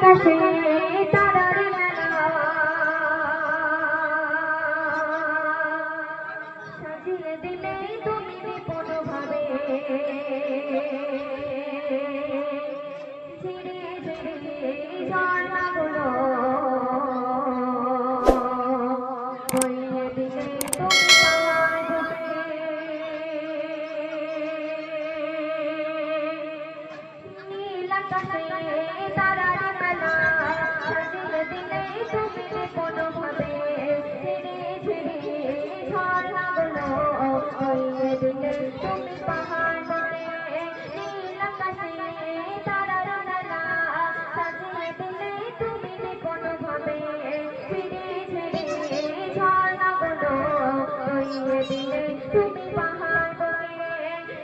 আকাশে তারার মেলা সাজিয়ে দিলে তুমি বিপুল ভাবে ঝিরে ঝিরে ঝর্ণাগুলো বইয়ে দিলে তুমি পাহাড় ডুবে নীল আকাশে তারার মেলা সাজিয়ে দিলে তুমি বিপুল ভাবে ঝিরে ঝিরে ঝর্ণাগুলো বইয়ে দিলে তুমি পাহাড় ডুবে নীল আকাশে তারার মেলা সাজিয়ে দিলে তুমি বিপুল ভাবে ঝিরে ঝিরে ঝর্ণাগুলো বইয়ে দিলে তুমি পাহাড় ডুবে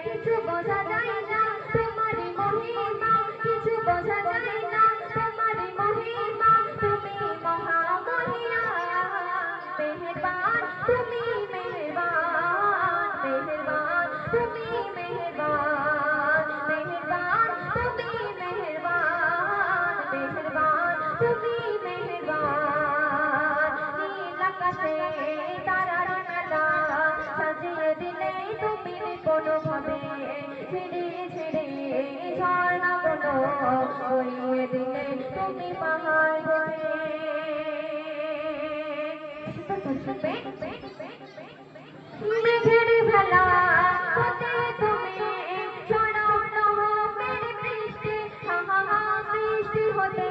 কিছু বোঝা যায় না তোমারই মহিমা কিছু বোঝা যায় না তোমারই মহিমা তুমি মহামহিয়ান মেহেরবান তুমি মেহেরবান মেহেরবান তুমি মেহেরবান মেহেরবান তুমি মেহেরবান মেহেরবান তুমি মেহেরবান নীল আকাশে তারার মেলা সাজিয়ে দিলে তুমি বিপুল ভাবে ঝিরে ঝিরে ঝর্ণাগুলো বইয়ে দিলে তুমি পাহাড় ডুবে মেঘের ভেলা হতে তুমি ছড়াও নহমের বৃষ্টি হা হা হা বৃষ্টি হতে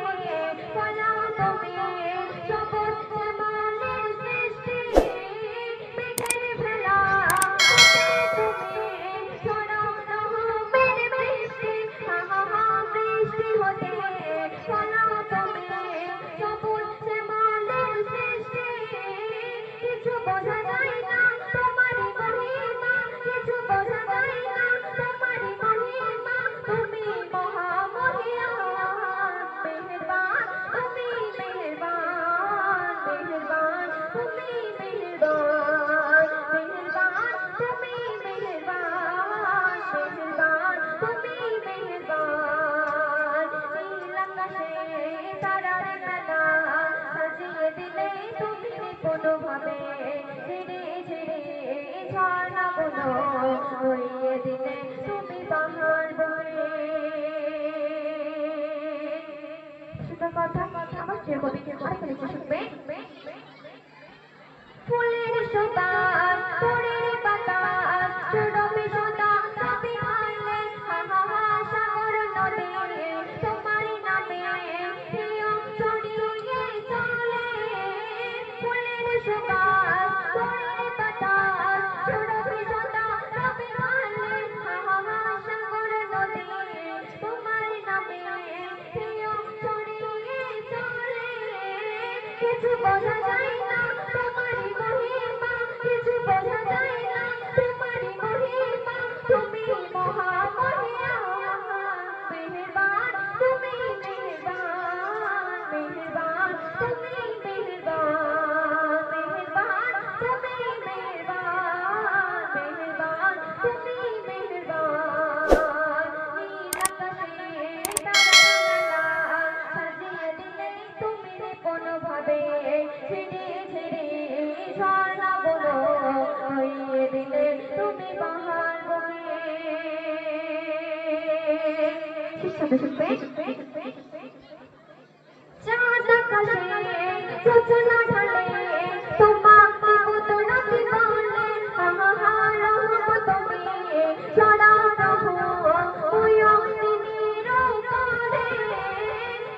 ফলাও তুমি সবুজ শ্যামলের সৃষ্টি মেঘের ভেলা হতে তুমি ছড়াও নহমের বৃষ্টি হা হা হা বৃষ্টি হতে ফলাও তুমি সবুজ শ্যামলের সৃষ্টি কিছু বোঝা যায় না তোমারই মহিমা কিছু বোঝা যায় না তোমারই মহিমা তুমি মহামহিয়ান মেহেরবান তুমি মেহেরবান মেহেরবান তুমি মেহেরবান মেহেরবান তুমি মেহেরবান মেহেরবান তুমি মেহেরবান নীল আকাশে তারার মেলা সাজিয়ে দিলে তুমি বিপুল ভাবে ঝিরে ঝিরে ঝর্ণাগুলো বইয়ে দিলে তুমি পাহাড় ডুবে শুধু কথা আমার প্রিয় কবি আরেকটা লিখে শুনবে ফুলের সুতাস ফুলের বাতাস সুরভি সুতা সবই হাইলে হা হা হা সাগর নদী তোমার নামে নিয়ম ছড়িয়ে চলে ফুলের সুতাস ফুলের বাতাস সুরভি সুতা সবই হাইলে হা হা হা সাগর নদী তোমার নামে নিয়ম ছড়িয়ে চলে কিছু বোঝা যায় না তোমারই মহিমা কিছু বোঝা যায় না তোমারই মহিমা তুমি মহামহিয়ান মেহেরবান তুমি মেহেরবান মেহেরবান তুমি মেহেরবান মেহেরবান তুমি মেহেরবান মেহেরবান তুমি মেহেরবান নীল আকাশে তারার মেলা সাজিয়ে দিলে তুমি বিপুল ভাবে ঝিরে ঝিরে ঝর্ণাগুলো বইয়ে দিলে তুমি পাহাড় ডুবে সাথে শুনবে চাঁদ আকাশে যোজনা ঢালে তোমাকে কুদরতি বলে হা হা হা রহমত তুমি ছড়াও প্রভু দিনের উপরে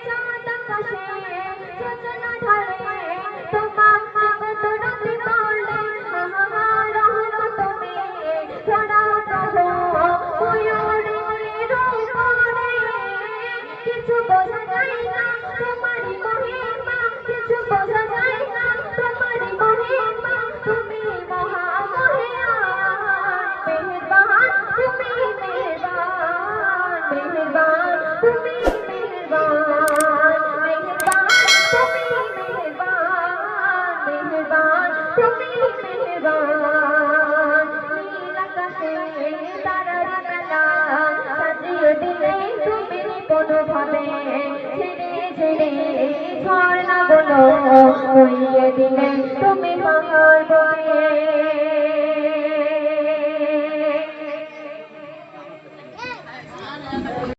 চাঁদ আকাশে যোজনা ঢালে তোমাকে কুদরতি বলে হা হা হা রহমত তুমি ছড়াও প্রভু দিনের উপরে কিছু ঝরনা গুলো